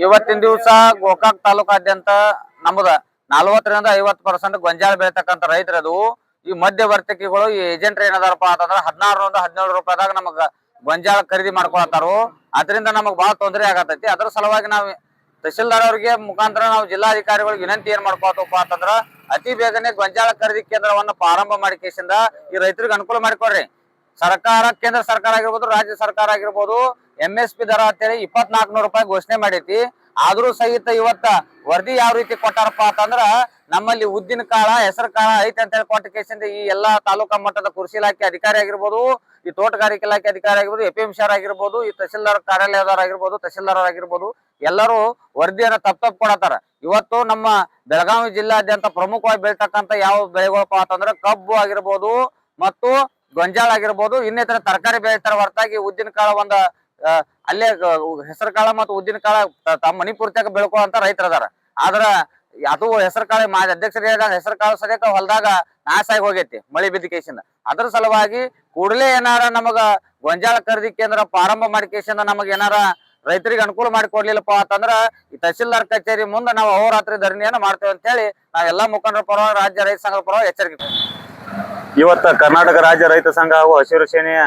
ಇವತ್ತಿನ ದಿವಸ ಗೋಕಾಕ್ ತಾಲೂಕಾದ್ಯಂತ ನಮ್ಮದ 40ರಿಂದ 50% ಗೊಂಜಾಳ ಬೆಳತಕ್ಕಂತ ರೈತರದು ಈ ಮಧ್ಯವರ್ತಿಗಳು ಈ ಏಜೆಂಟ್ ಏನದಾರಪ್ಪ ಅಂತಂದ್ರ 16ರಿಂದ 17 ರೂಪಾಯಿದಾಗ ನಮಗ ಗೊಂಜಾಳ ಖರೀದಿ ಮಾಡ್ಕೊಳತಾರು. ಅದರಿಂದ ನಮಗ್ ಬಹಳ ತೊಂದರೆ ಆಗತೈತಿ. ಅದ್ರ ಸಲುವಾಗಿ ನಾವು ತಹಶೀಲ್ದಾರ್ ಅವರಿಗೆ ಮುಖಾಂತರ ನಾವು ಜಿಲ್ಲಾಧಿಕಾರಿಗಳಿಗೆ ವಿನಂತಿ ಏನ್ ಮಾಡ್ಕೋತಪ್ಪ ಅಂತಂದ್ರ ಅತಿ ಬೇಗನೆ ಗೊಂಜಾಳ ಖರೀದಿ ಕೇಂದ್ರವನ್ನ ಪ್ರಾರಂಭ ಮಾಡಿಕೆಸಿಂದ ಈ ರೈತರಿಗೆ ಅನುಕೂಲ ಮಾಡಿಕೊಡ್ರಿ. ಸರ್ಕಾರ, ಕೇಂದ್ರ ಸರ್ಕಾರ ಆಗಿರ್ಬೋದು, ರಾಜ್ಯ ಸರ್ಕಾರ ಆಗಿರ್ಬೋದು, MSP ದರ ಅಂತೇಳಿ 2400 ರೂಪಾಯಿ ಘೋಷಣೆ ಮಾಡೈತಿ. ಆದ್ರೂ ಸಹಿತ ಇವತ್ತ ವರದಿ ಯಾವ ರೀತಿ ಕೊಟ್ಟಾರಪ್ಪ ಅಂತಂದ್ರ ನಮ್ಮಲ್ಲಿ ಉದ್ದಿನ ಕಾಳ, ಹೆಸರು ಕಾಳ ಐತೆ ಅಂತ ಹೇಳಿ ಕೊಟ್ಟಿಕೆಸಿಂದ ಈ ಎಲ್ಲಾ ತಾಲೂಕಾ ಮಟ್ಟದ ಕೃಷಿ ಇಲಾಖೆ ಅಧಿಕಾರಿ ಆಗಿರ್ಬೋದು, ಈ ತೋಟಗಾರಿಕೆ ಇಲಾಖೆ ಅಧಿಕಾರಿ ಆಗಿರ್ಬೋದು, APMC ಆಗಿರ್ಬೋದು, ಈ ತಹಶೀಲ್ದಾರ್ ಕಾರ್ಯಾಲಯದವ್ರು ಆಗಿರ್ಬೋದು, ತಹಶೀಲ್ದಾರ್ ಆಗಿರ್ಬೋದು, ಎಲ್ಲರೂ ವರದಿಯನ್ನ ತಪ್ಪ ಕೊಡತಾರ. ಇವತ್ತು ನಮ್ಮ ಬೆಳಗಾವಿ ಜಿಲ್ಲಾದ್ಯಂತ ಪ್ರಮುಖವಾಗಿ ಬೆಳಿತಕ್ಕಂತ ಯಾವ ಬೆಳೆಗಳಪ್ಪ ಅಂತಂದ್ರೆ ಕಬ್ಬು ಆಗಿರ್ಬೋದು ಮತ್ತು ಗೊಂಜಾಳ ಆಗಿರ್ಬೋದು, ಇನ್ನಿತರ ತರಕಾರಿ ಬೆಳಿತಾರ. ಹೊರತಾಗಿ ಉದ್ದಿನ ಕಾಳ ಅಲ್ಲೇ ಹೆಸರು ಕಾಳ ಮತ್ತು ಉದ್ದಿನ ಕಾಳ ತಮ್ಮ ಮನಿ ಪೂರ್ತಿಯಾಗ ಬೆಳ್ಕೊಳ್ಳುವಂತ ರೈತರದಾರ. ಆದ್ರ ಅದು ಹೆಸರು ಕಾಳ ಅಧ್ಯಕ್ಷರು ಹೇಳಿದಾಗ ಹೆಸರು ಕಾಳು ಸರಿಯಾಕ ಹೊಲದಾಗ ನಾಶ ಆಗಿ ಹೋಗೈತಿ ಮಳಿ ಬಿದ್ದ. ಅದ್ರ ಸಲುವಾಗಿ ಕೂಡಲೇ ಏನಾರ ನಮಗ ಗೊಂಜಾಳ ಖರೀದಿ ಕೇಂದ್ರ ಪ್ರಾರಂಭ ಮಾಡಿಕೆಸಿಂದ ನಮಗ ಏನಾರ ರೈತರಿಗೆ ಅನುಕೂಲ ಮಾಡಿಕೊಡ್ಲಿಲ್ಲಪ್ಪ ಅಂತಂದ್ರ ಈ ತಹಶೀಲ್ದಾರ್ ಕಚೇರಿ ಮುಂದೆ ನಾವು ಅಹೋರಾತ್ರಿ ಧರಣಿಯನ್ನ ಮಾಡ್ತೇವೆ ಅಂತ ಹೇಳಿ ನಾವೆಲ್ಲಾ ಮುಖಂಡರ ಪರವಾಗಿ, ರಾಜ್ಯ ರೈತ ಸಂಘದ ಪರವಾಗಿ ಎಚ್ಚರಿಕೆ. ಇವತ್ತ ಕರ್ನಾಟಕ ರಾಜ್ಯ ರೈತ ಸಂಘ ಹಾಗೂ ಹಸಿರು ಸೇನೆಯ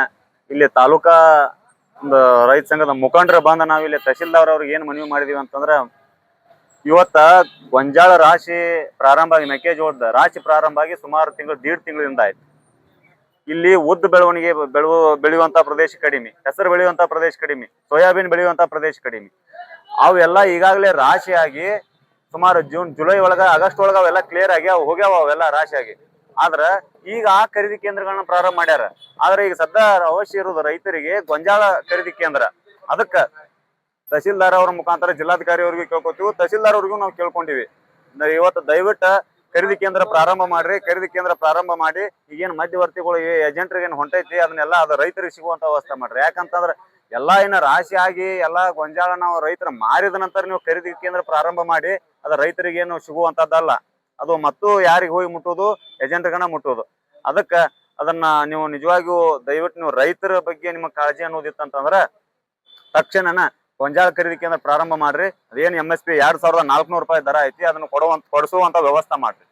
ಇಲ್ಲಿ ತಾಲೂಕಾ ಒಂದು ರೈತ ಸಂಘದ ಮುಖಂಡರ ಬಂದ ನಾವಿಲ್ಲಿ ತಹಶೀಲ್ದಾರ್ ಅವ್ರಿಗೆ ಏನ್ ಮನವಿ ಮಾಡಿದೀವಿ ಅಂತಂದ್ರ, ಇವತ್ತ ಗೊಂಜಾಳ ರಾಶಿ ಪ್ರಾರಂಭ ಆಗಿ, ಮೆಕ್ಕೆಜೋಳದ ರಾಶಿ ಪ್ರಾರಂಭ ಆಗಿ ಸುಮಾರು ದೀಡ್ ತಿಂಗಳಿಂದ ಆಯ್ತು. ಇಲ್ಲಿ ಉದ್ದ ಬೆಳವಣಿಗೆ ಬೆಳೆಯುವಂತ ಪ್ರದೇಶ ಕಡಿಮೆ, ಹೆಸರು ಬೆಳೆಯುವಂತ ಪ್ರದೇಶ ಕಡಿಮೆ, ಸೋಯಾಬೀನ್ ಬೆಳೆಯುವಂತ ಪ್ರದೇಶ ಕಡಿಮೆ. ಅವೆಲ್ಲ ಈಗಾಗಲೇ ರಾಶಿಯಾಗಿ ಸುಮಾರು ಜುಲೈ ಒಳಗ, ಆಗಸ್ಟ್ ಒಳಗ ಅವೆಲ್ಲ ಕ್ಲಿಯರ್ ಆಗಿ ಅವು ಹೋಗ್ಯಾವ, ಅವೆಲ್ಲ ರಾಶಿಯಾಗಿ. ಆದ್ರ ಈಗ ಆ ಖರೀದಿ ಕೇಂದ್ರಗಳನ್ನ ಪ್ರಾರಂಭ ಮಾಡ್ಯಾರ. ಆದ್ರೆ ಈಗ ಸದ್ಯ ಅವಶ್ಯ ಇರುವುದು ರೈತರಿಗೆ ಗೊಂಜಾಳ ಖರೀದಿ ಕೇಂದ್ರ. ಅದಕ್ಕ ತಹಶೀಲ್ದಾರ್ ಅವ್ರ ಮುಖಾಂತರ ಜಿಲ್ಲಾಧಿಕಾರಿ ಅವ್ರಿಗೂ ಕೇಳ್ಕೊತೀವಿ, ತಹಶೀಲ್ದಾರ್ ಅವ್ರಿಗೂ ನಾವು ಕೇಳ್ಕೊಂಡಿವಿ. ಇವತ್ತು ದಯವಿಟ್ಟು ಖರೀದಿ ಕೇಂದ್ರ ಪ್ರಾರಂಭ ಮಾಡ್ರಿ. ಖರೀದಿ ಕೇಂದ್ರ ಪ್ರಾರಂಭ ಮಾಡಿ ಈಗೇನ್ ಮಧ್ಯವರ್ತಿಗಳು ಏಜೆಂಟ್ರಿಗೆ ಏನ್ ಹೊಂಟೈತಿ ಅದನ್ನೆಲ್ಲ ಅದು ರೈತರಿಗೆ ಸಿಗುವಂತ ವ್ಯವಸ್ಥೆ ಮಾಡ್ರಿ. ಯಾಕಂತಂದ್ರ ಎಲ್ಲಾ ಏನ ರಾಶಿ ಆಗಿ ಎಲ್ಲಾ ಗೊಂಜಾಳ ನಾವು ರೈತರ ಮಾರಿದ ನಂತರ ನೀವು ಖರೀದಿ ಕೇಂದ್ರ ಪ್ರಾರಂಭ ಮಾಡಿ ಅದ ರೈತರಿಗೆ ಏನು ಸಿಗುವಂತದ್ದಲ್ಲ. ಅದು ಮತ್ತು ಯಾರಿಗೆ ಹೋಗಿ ಮುಟ್ಟೋದು, ಏಜೆಂಟ್ಗನ ಮುಟ್ಟೋದು. ಅದಕ್ಕ ಅದನ್ನ ನೀವು ನಿಜವಾಗಿಯೂ ದಯವಿಟ್ಟು ನೀವು ರೈತರ ಬಗ್ಗೆ ನಿಮಗೆ ಕಾಳಜಿ ಅನ್ನೋದಿತ್ತಂತಂದ್ರ ತಕ್ಷಣನ ಗೊಂಜಾಳ ಖರೀದಿ ಕೇಂದ್ರ ಪ್ರಾರಂಭ ಮಾಡ್ರಿ. ಅದೇನು MSP 2400 ರೂಪಾಯಿ ದರ ಐತಿ ಅದನ್ನ ಕೊಡಿಸುವಂತ ವ್ಯವಸ್ಥೆ ಮಾಡ್ರಿ.